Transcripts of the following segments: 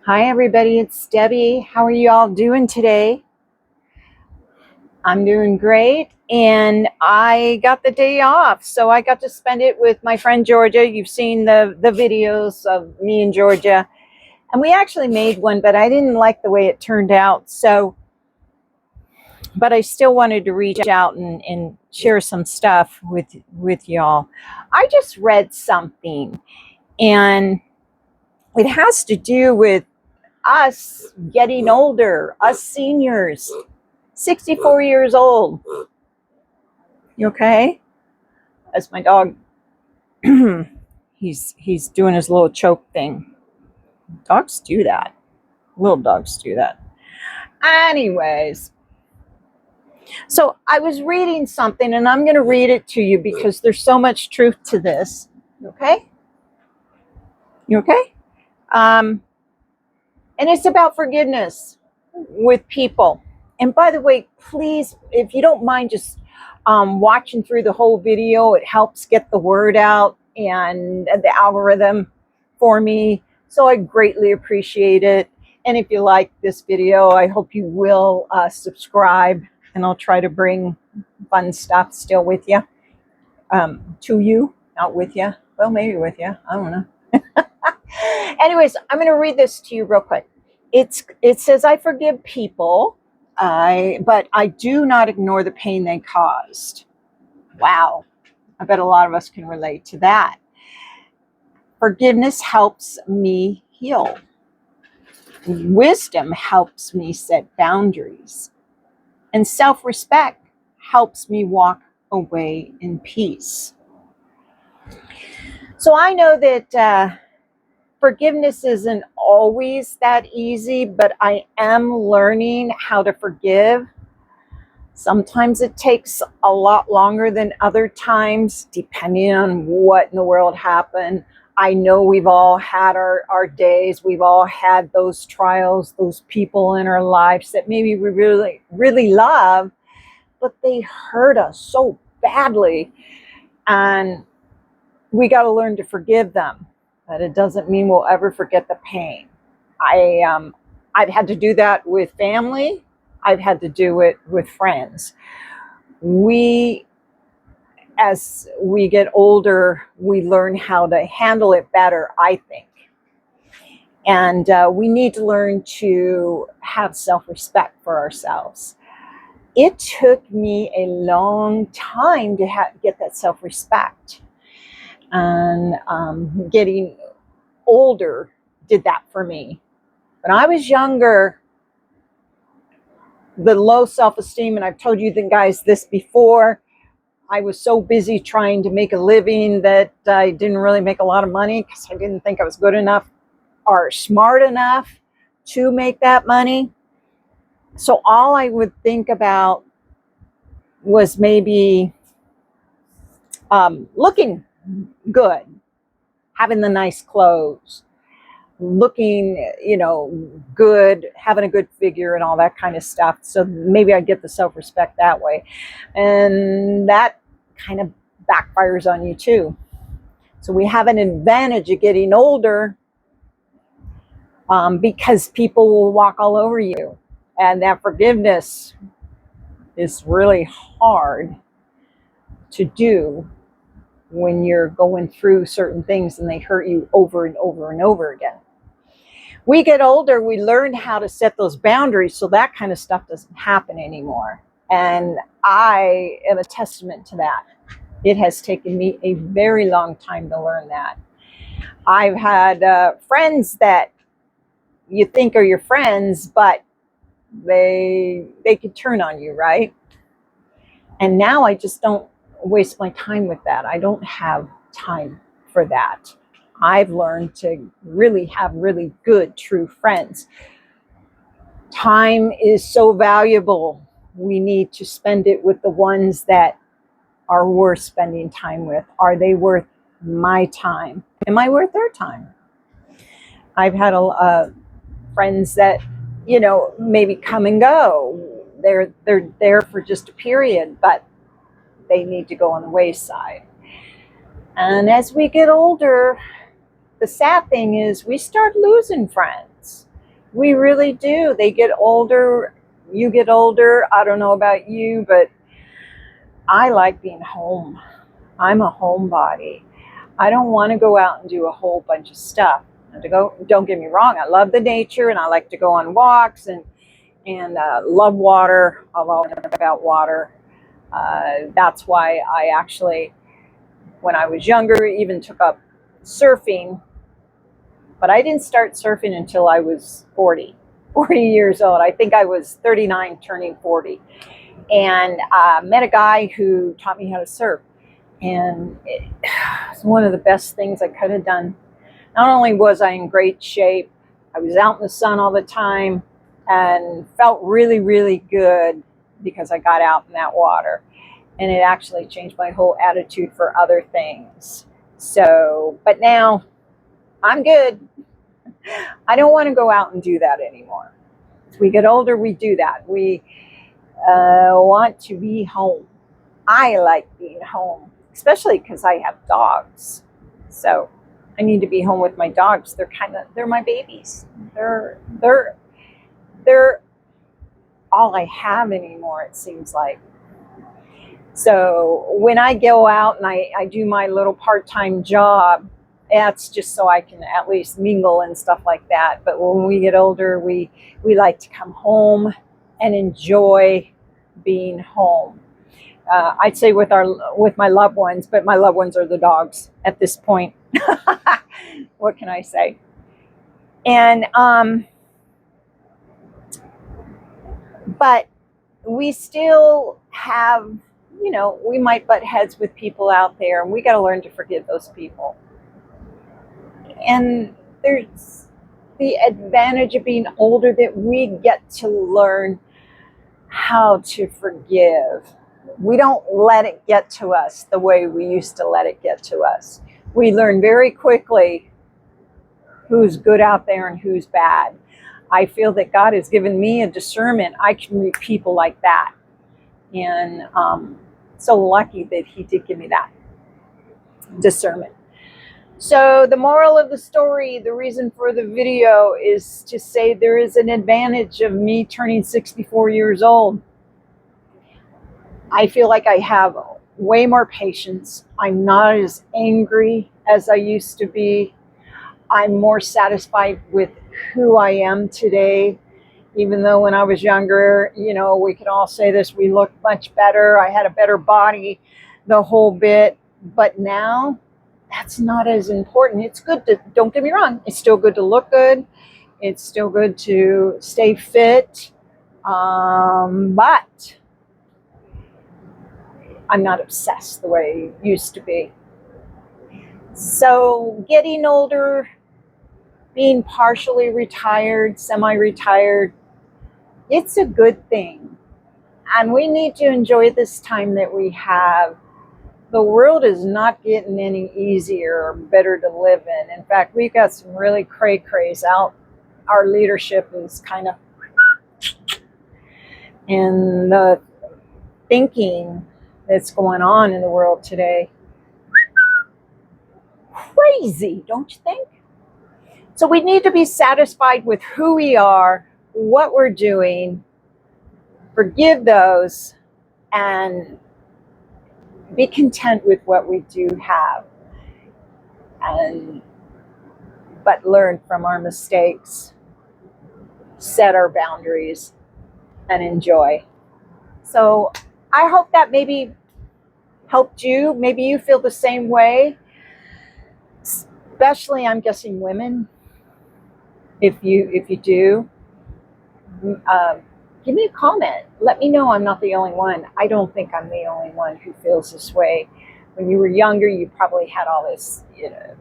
Hi, everybody. It's Debbie. How are you all doing today? I'm doing great. And I got the day off, so I got to spend it with my friend Georgia. You've seen the videos of me and Georgia. And we actually made one, but I didn't like the way it turned out. But I still wanted to reach out and share some stuff with y'all. I just read something, and it has to do with us getting older, us seniors, 64 years old. You okay? That's my dog. he's doing his little choke thing. Dogs do that. Little dogs do that. Anyways, so I was reading something and I'm going to read it to you because there's so much truth to this. You okay? You okay? And it's about forgiveness with people. And by the way, please, if you don't mind just watching through the whole video, it helps get the word out and the algorithm for me. So I greatly appreciate it. And if you like this video, I hope you will subscribe, and I'll try to bring fun stuff still with you, to you, not with you. Well, maybe with you. I don't know. Anyways, I'm going to read this to you real quick. It says, I forgive people, but I do not ignore the pain they caused. Wow. I bet a lot of us can relate to that. Forgiveness helps me heal. Wisdom helps me set boundaries. And self-respect helps me walk away in peace. So I know that forgiveness isn't always that easy, but I am learning how to forgive. Sometimes it takes a lot longer than other times, depending on what in the world happened. I know we've all had our days. We've all had those trials, those people in our lives that maybe we really, really love, but they hurt us so badly. And we got to learn to forgive them. But it doesn't mean we'll ever forget the pain. I've had to do that with family. I've had to do it with friends. As we get older, we learn how to handle it better, I think. And we need to learn to have self-respect for ourselves. It took me a long time to get that self-respect. And getting older did that for me. When I was younger, the low self-esteem, and I've told you guys this before, I was so busy trying to make a living that I didn't really make a lot of money because I didn't think I was good enough or smart enough to make that money. So all I would think about was maybe looking good, having the nice clothes, looking, good, having a good figure and all that kind of stuff. So maybe I get the self-respect that way. And that kind of backfires on you too. So we have an advantage of getting older because people will walk all over you. And that forgiveness is really hard to do when you're going through certain things and they hurt you over and over and over again. We get older, we learn how to set those boundaries so that kind of stuff doesn't happen anymore. And I am a testament to that. It has taken me a very long time to learn that. I've had friends that you think are your friends, but they could turn on you, right? And now I just don't waste my time with that. I don't have time for that. I've learned to really have really good, true friends. Time is so valuable. We need to spend it with the ones that are worth spending time with. Are they worth my time? Am I worth their time? I've had friends that, maybe come and go. They're there for just a period, but they need to go on the wayside. And as we get older, the sad thing is we start losing friends. We really do. They get older. You get older. I don't know about you, but I like being home. I'm a homebody. I don't want to go out and do a whole bunch of stuff. And don't get me wrong, I love the nature and I like to go on walks and love water. I love about water. That's why I actually, when I was younger, even took up surfing. But I didn't start surfing until I was 40 years old. I think I was 39 turning 40. And met a guy who taught me how to surf. And it's one of the best things I could have done. Not only was I in great shape, I was out in the sun all the time and felt really, really good because I got out in that water. And it actually changed my whole attitude for other things. So, but now I'm good. I don't want to go out and do that anymore. As we get older, we do that. We want to be home. I like being home, especially because I have dogs. So I need to be home with my dogs. They're my babies. They're all I have anymore, it seems like. So when I go out and I do my little part-time job, that's just so I can at least mingle and stuff like that. But when we get older, we like to come home and enjoy being home. I'd say with my loved ones, but my loved ones are the dogs at this point. What can I say? And but we still have, we might butt heads with people out there, and we got to learn to forgive those people. And there's the advantage of being older that we get to learn how to forgive. We don't let it get to us the way we used to let it get to us. We learn very quickly who's good out there and who's bad. I feel that God has given me a discernment. I can read people like that. And so lucky that He did give me that discernment. So the moral of the story, the reason for the video is to say there is an advantage of me turning 64 years old. I feel like I have way more patience. I'm not as angry as I used to be. I'm more satisfied with who I am today. Even though when I was younger, we could all say this, we looked much better. I had a better body, the whole bit. But now, that's not as important. It's good to, don't get me wrong, it's still good to look good. It's still good to stay fit. But I'm not obsessed the way I used to be. So getting older, being partially retired, semi-retired, it's a good thing. And we need to enjoy this time that we have. The world is not getting any easier or better to live in. In fact, we've got some really cray-crays out. Our leadership is kind of, and the thinking that's going on in the world today, crazy, don't you think? So we need to be satisfied with who we are, what we're doing, forgive those, and be content with what we do have. But learn from our mistakes, set our boundaries, and enjoy. So I hope that maybe helped you. Maybe you feel the same way. Especially, I'm guessing, women. If you do, give me a comment. Let me know I'm not the only one. I don't think I'm the only one who feels this way. When you were younger, you probably had all this,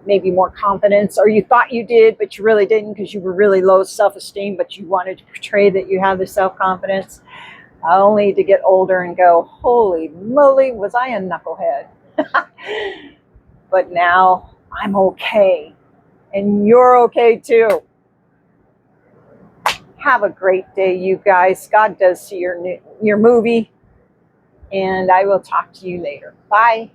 maybe more confidence, or you thought you did, but you really didn't because you were really low self-esteem, but you wanted to portray that you had the self-confidence, only to get older and go, holy moly, was I a knucklehead? But now I'm okay, and you're okay too. Have a great day, you guys. God does see your movie, and I will talk to you later. Bye.